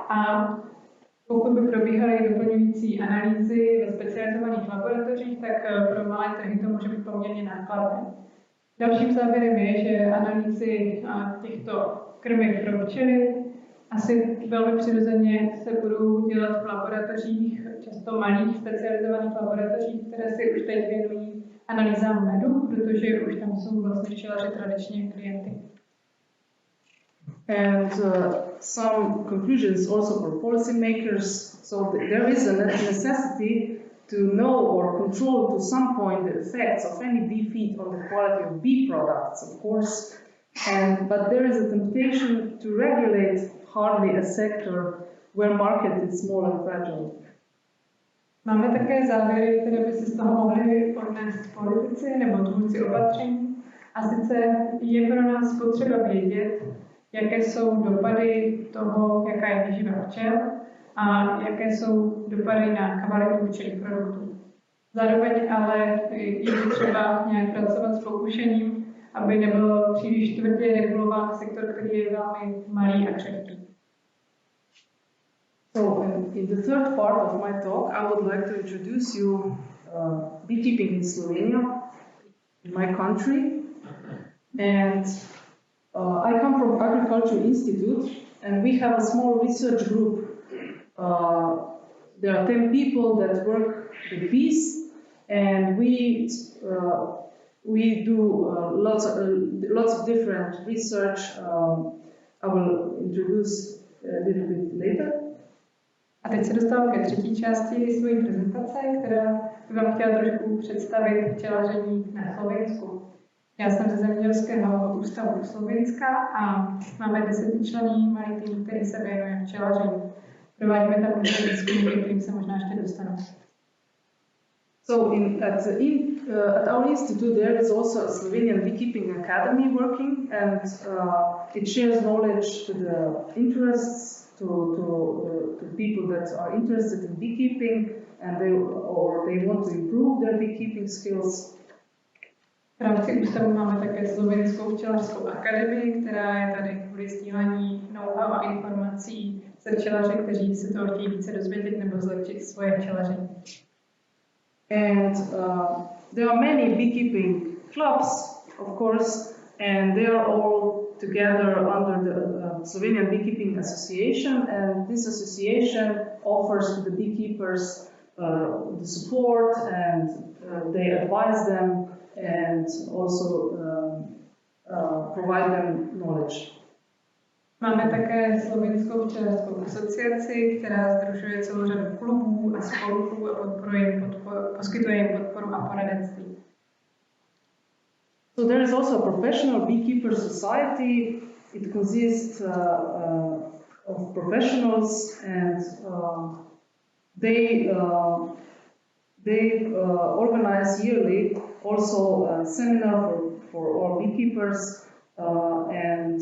A pokud by probíhaly doplňující analýzy ve specializovaných laboratořích, tak pro malé trhy to může být poměrně nákladné. Dalším závěrem je, že analýzy těchto krmiv pro včely asi velmi přirozeně se budou dělat v laboratořích, často malých specializovaných laboratořích, které si už teď věnují analýzám medu, protože už tam jsou vlastně včelaři tradičně klienty. And some conclusions also for policymakers. So there is a necessity to know or control to some point the effects of any bee feed on the quality of bee products, of course. But there is a temptation to regulate hardly a sector where market is small and fragile. Máme také závěry, které by si z toho mohli odnést politici nebo tvůrci opatření. A sice je pro nás potřeba vědět, jaké jsou dopady toho, jaká je výživa včel a jaké jsou dopady na kvalitu včelích produktů. Zároveň ale je třeba nějak pracovat s pokušením, aby nebyl příliš tvrdě regulován sektor, který je velmi malý a křehký. So, in the third part of my talk, I would like to introduce you beekeeping in Slovenia, in my country. And I come from Agriculture Institute, and we have a small research group. There are 10 people that work with bees, and we do lots of different research. I will introduce a little bit later. A teď se dostávám ke třetí části své prezentace, která by vám chtěla trošku představit včelaření na Slovensku. Já jsem ze Zemědělského ústavu Slovenska a máme 10členný malý tým, který se věnuje včelaření. Provádíme tam různé výzkumy, ke kterým se možná ještě dostanu. So at our institute there is also a Slovenian beekeeping academy working, and it shares knowledge to the interests to people that are interested in beekeeping and they want to improve their beekeeping skills. V rámci ústavu máme také Slovenskou včelařskou akademii, která je tady kvůli sdílení know-how a informací se včelaři, kteří se toho chtějí více dozvědět nebo zlepšit svoje včelaření. And there are many beekeeping clubs, of course, and they are all together under the Slovenian Beekeeping Association, and this association offers to the beekeepers the support, and they advise them and also provide them knowledge. Máme také Slovenskou včelařskou asociaci, která sdružuje celou řadu klubů a spolků a poskytuje jim podporu a poradenství. So there is also a professional beekeeper society. It consists of professionals, and they organize yearly also a seminar for all beekeepers, and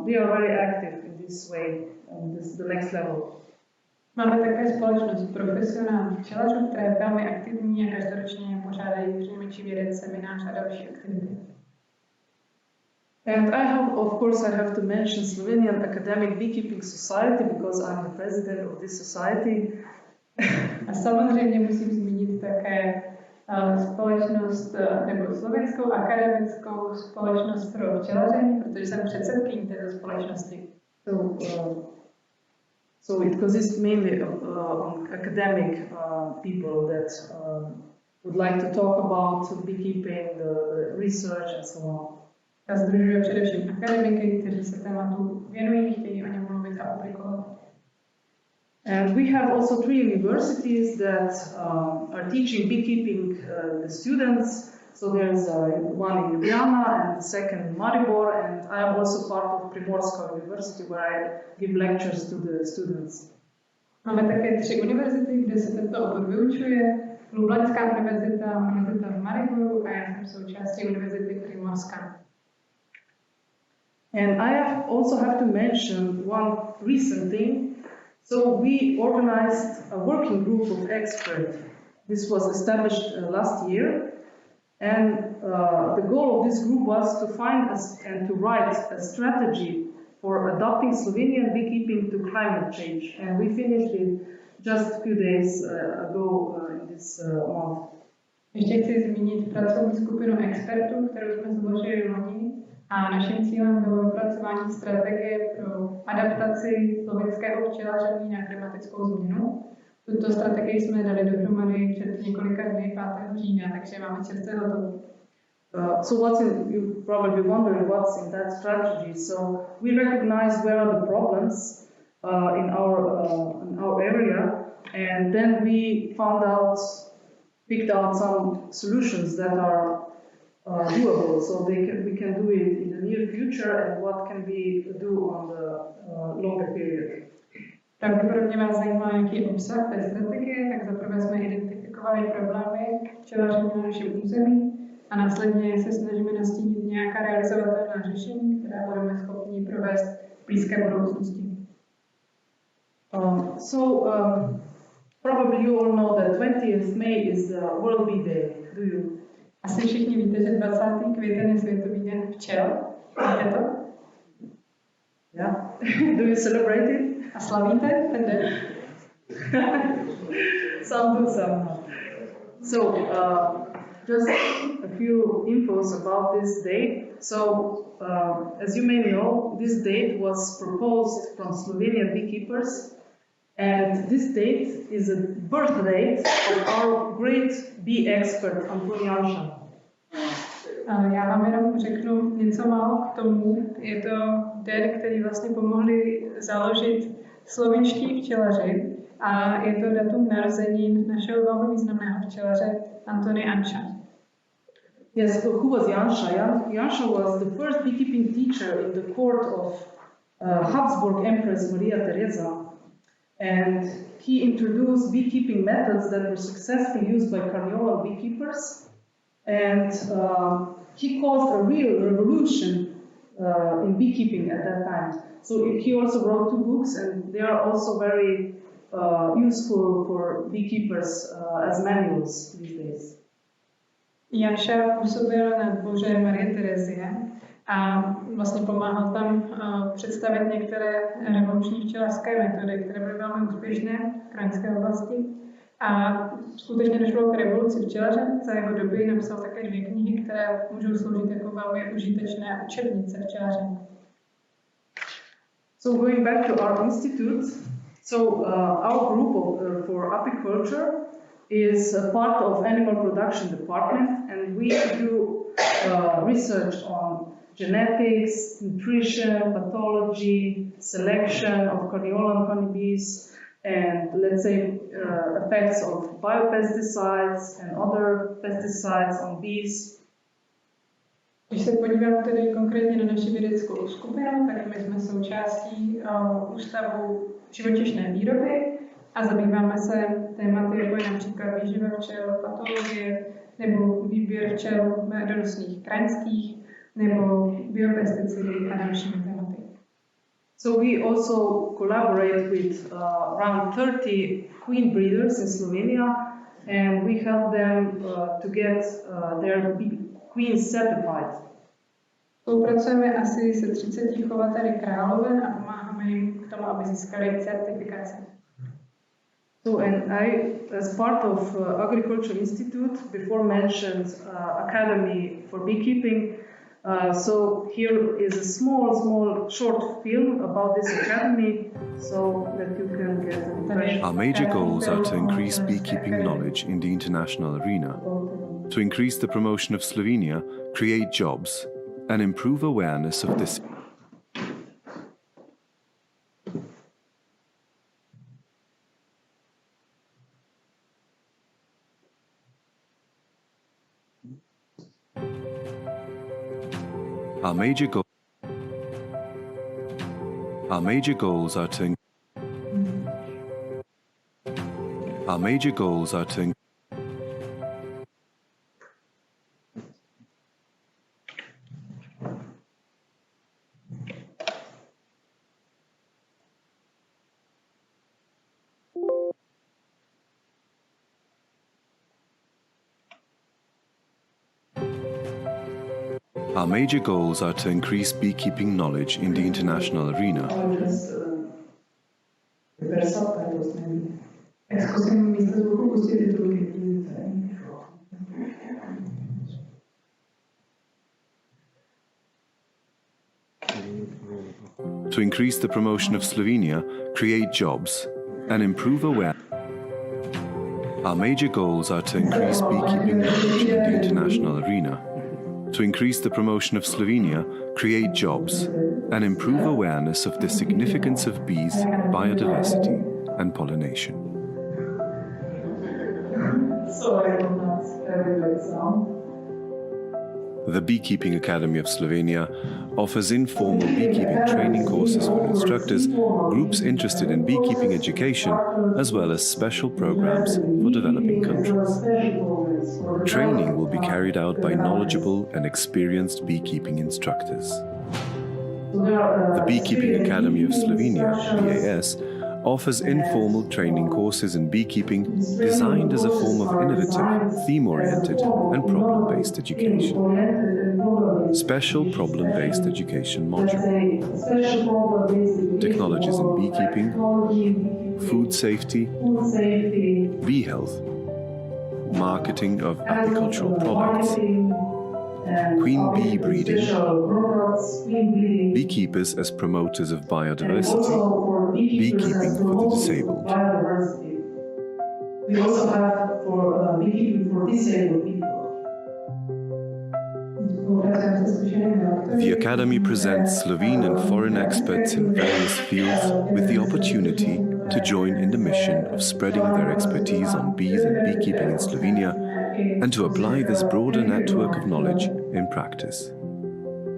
they are very active in this way, on the next level. Máme také společnost profesionálních včelařů, která je velmi aktivní a každoročně pořádají přinejmenším jeden seminář a další aktivity. And I have to mention Slovenian Academic Beekeeping Society because I'm the president of this society. A samozřejmě musím zmínit také společnost, nebo Slovenskou akademickou společnost pro včelaření, protože jsem předsedkyní této společnosti. So it consists mainly of academic people that would like to talk about beekeeping, the research and so on. Ta sdružuje především akademiky, kteří se tématu věnují, chtějí o něm mluvit a publikovat. And we have also 3 universities that are teaching beekeeping the students. So there's one in Ljubljana and the second in Maribor, and I am also part of Primorska University where I give lectures to the students. Máme také 3 univerzity, kde se tento obor vyučuje. Lublaňská univerzita, univerzita v Mariboru a já jsem součástí univerzity Primorska. And I also have to mention one recent thing. So we organized a working group of experts. This was established last year, and the goal of this group was to find and to write a strategy for adapting Slovenian beekeeping to climate change. And we finished it just a few days ago in this month. Ještě chci zmínit pracovní skupinu expertů, kterou jsme založili loni. A naším cílem bylo vypracování strategie pro adaptaci slovenského včelaření na klimatickou změnu. Tuto strategii jsme dali dohromady před několika dny, 5. října, takže máme čerstvě hotovo. So you probably wonder what's in that strategy. So we recognize where are the problems in our area, and then we picked out some solutions that are doable, so we can do it in the near future, and what can we do on the longer period. Pravděpodobně vás zajímá, jaký je obsah té strategie, tak zaprvé jsme identifikovali problémy včelaření na našem území a následně se snažíme nastínit nějaká realizovatelná řešení, která budeme schopni provést v blízké budoucnosti. Probably you all know that 20th May is the World Bee Day. Do you? Asi všichni víte, že 20. květen je Světový den včel. Víte to? Yeah. Do you celebrate it? A slavíte ten den? Some do, some not. So, just a few infos about this date. So, as you may know, this date was proposed from Slovenian beekeepers, and this date is a birth date of our great bee expert, Anton Janša. Já vám jenom řeknu něco málo k tomu. Je to den, který vlastně pomohli založit slovinští včelaři a je to datum narozenin našeho velmi významného včelaře Antony Janša. Yes, so who was Janša? Janša was the first beekeeping teacher in the court of Habsburg Empress Maria Theresa, and he introduced beekeeping methods that were successfully used by Carniolan beekeepers, and he caused a real revolution in beekeeping at that time. So he also wrote 2 books, and they are also very useful for beekeepers as manuals these days. Janša působil na dvoře Marie Terezie a vlastně pomáhal tam představit některé revoluční včelařské metody, které byly velmi úspěšné v kraňské oblasti. A skutečně došlo k revoluci včelaře. Za jeho doby napsal také 2 knihy, které můžou sloužit jako velmi užitečné učebnice včelaře. So going back to our institute, our group for apiculture is a part of animal production department, and we do research on genetics, nutrition, pathology, selection of Carniolan honeybees, and let's say effects of biopesticides and other pesticides on bees. Když se podívám tedy konkrétně na naši vědeckou skupinu, tak my jsme součástí Ústavu živočišné výroby a zabýváme se tématy, jako je například výživa včel, patologie, nebo výběr včel medonosných kraňských, nebo biopesticidy a další tématy. So we also collaborate with around 30 queen breeders in Slovenia, and we help them to get their queen certified. Spolupracujeme asi se 30 chovateli královen a pomáháme jim k tomu, aby získali certifikaci. So, and I, as part of Agriculture Institute, before mentioned Academy for Beekeeping, so here is a small short film about this academy, so that you can get an impression. Our major goals are to increase beekeeping knowledge in the international arena, to increase the promotion of Slovenia, create jobs, and improve awareness of this. Our major goals are to Our major goals are to increase beekeeping knowledge in the international arena. To increase the promotion of Slovenia, create jobs, and improve awareness. Our major goals are to increase beekeeping knowledge in the international arena, to increase the promotion of Slovenia, create jobs, and improve awareness of the significance of bees, biodiversity, and pollination. The Beekeeping Academy of Slovenia offers informal beekeeping training courses for instructors, groups interested in beekeeping education, as well as special programs for developing countries. Training will be carried out by knowledgeable and experienced beekeeping instructors. The Beekeeping Academy of Slovenia, BAS, offers informal training courses in beekeeping designed as a form of innovative, theme-oriented and problem-based education. Special problem-based education module. Technologies in beekeeping, food safety, bee health, marketing of apicultural products, queen bee breeding, beekeepers as promoters of biodiversity, beekeeping for the disabled. We also have for beekeeping for disabled people. The Academy presents Slovene and foreign experts in various fields with the opportunity to join in the mission of spreading their expertise on bees and beekeeping in Slovenia and to apply this broader network of knowledge in practice.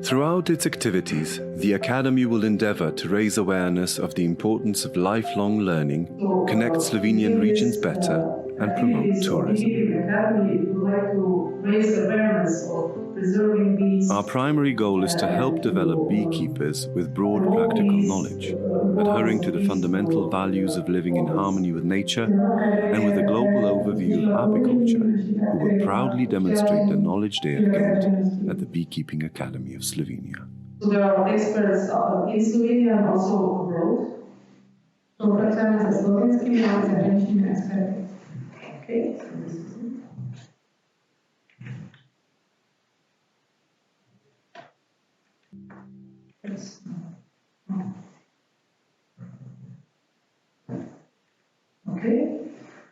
Throughout its activities, the Academy will endeavour to raise awareness of the importance of lifelong learning, connect Slovenian regions better, and promote tourism. Our primary goal is to help develop beekeepers with broad practical knowledge, adhering to the fundamental values of living in harmony with nature and with a global overview of apiculture, who will proudly demonstrate the knowledge they have gained at the Beekeeping Academy of Slovenia. So there are experts in Slovenia and also abroad. Spolupracujeme se slovenskými a zahraničními experty. Okay. Okay.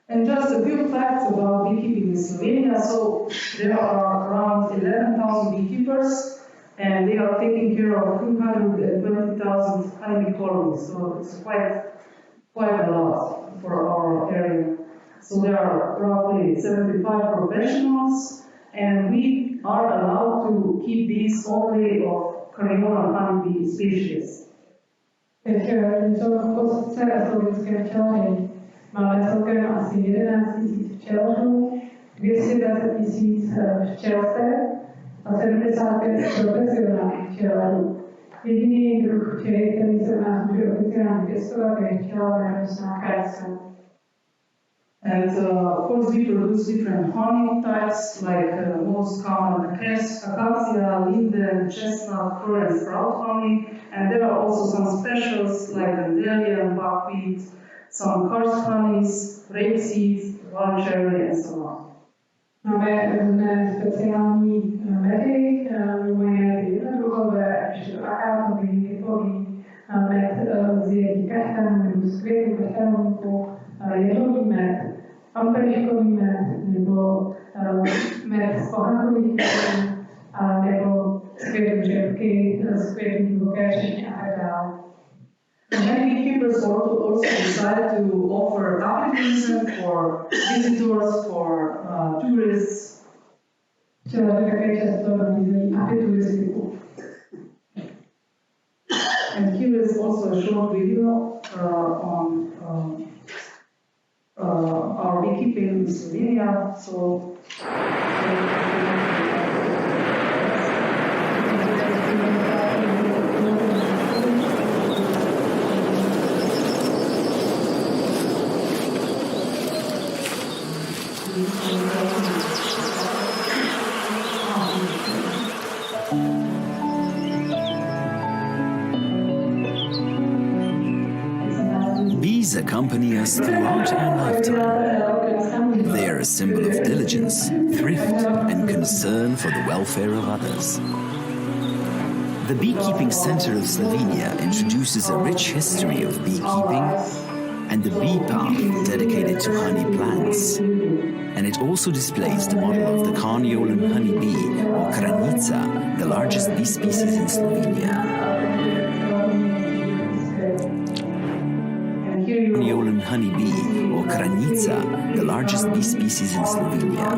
And just a few facts about beekeeping in Slovenia. So there are around 11,000 beekeepers, and they are taking care of 220,000 honeybee colonies. So it's quite a lot for our area. So there are roughly 75 professionals, and we are allowed to keep bees only of Carniolan honeybee species. Teď něco v kostce slovenské včelaři. Máme celkem asi 11 000 včelařů, 220 000 včelstev a 75 profesionálních včelařů. Jediný druh včely, který se u nás může oficiálně pěstovat, je včela nenosná krajská. And of course, we produce different honey types, like most common acacia, linden, chestnut, fir, and sprout honey. And there are also some specials like dandelion, buckwheat, some karst honeys, rapeseed, wild cherry, and so on. Máme různé speciální medy, mimo jiné jednodruhové, ještě akátový, lipový, med z jedí kaštanů nebo z květů kaštanůvku, jedlový med, ampeliškový med, nebo med z pohankových květů, nebo z květů řepky, z květů divoké třešně a tak dále. Many beekeepers also decide to offer application for visitors, for tourists. Včelaři také často nabízejí apituristiku. And here is also a short video on our beekeeping in Slovenia. So. Bees accompany us throughout our lifetime. They are a symbol of diligence, thrift, and concern for the welfare of others. The Beekeeping Center of Slovenia introduces a rich history of beekeeping and the bee path dedicated to honey plants. And it also displays the model of the Carniolan honeybee, or Kranica, the largest bee species in Slovenia. Carniolan honeybee, or Kranica, the largest bee species in Slovenia.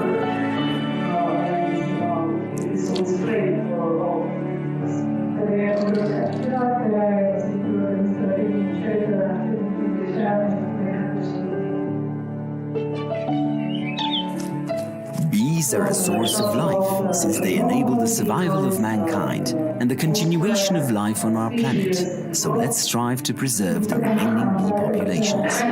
Bees are a source of life, since they enable the survival of mankind and the continuation of life on our planet. So let's strive to preserve the remaining bee populations.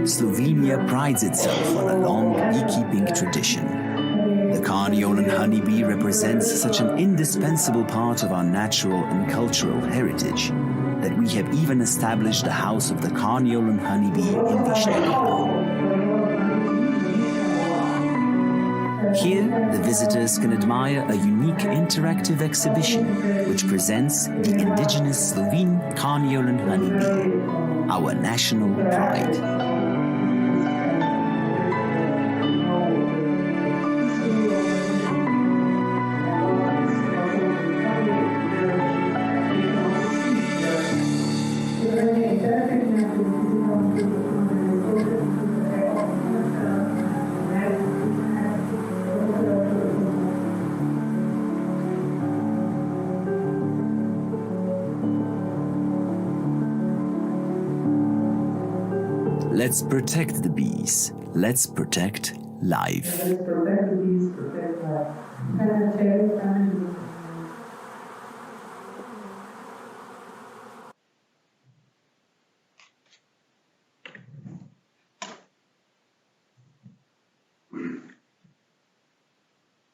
Slovenia prides itself on a long beekeeping tradition. The Carniolan honeybee represents such an indispensable part of our natural and cultural heritage that we have even established a house of the Carniolan honeybee in Výzvy. Here, the visitors can admire a unique interactive exhibition which presents the indigenous Slovene Carniolan honeybee, our national pride. Let's protect the bees. Let's protect life. Let's protect the bees, protect life.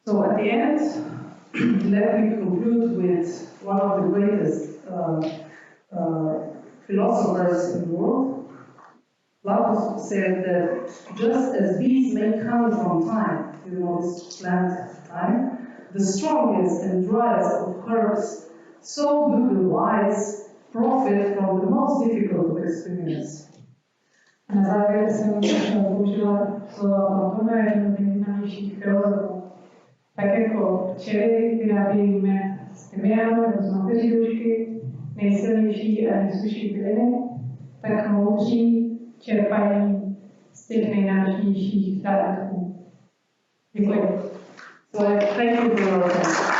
So at the end, let me conclude with one of the greatest philosophers in the world. Plato said that just as bees make honey from thyme, this plant thyme, the strongest and driest of herbs, so do the wise profit from the most difficult of experience. Na závěr jsem použila slova Platona, jednoho z nejznámějších filozofů. Tak jako včely vyrábějíme z tymiánu nebo z mateřidušky nejsilnější a nejsuší byliny, tak moudří čerpají z těch nejnáročnějších talentů. Děkuji. So thank you for your attention.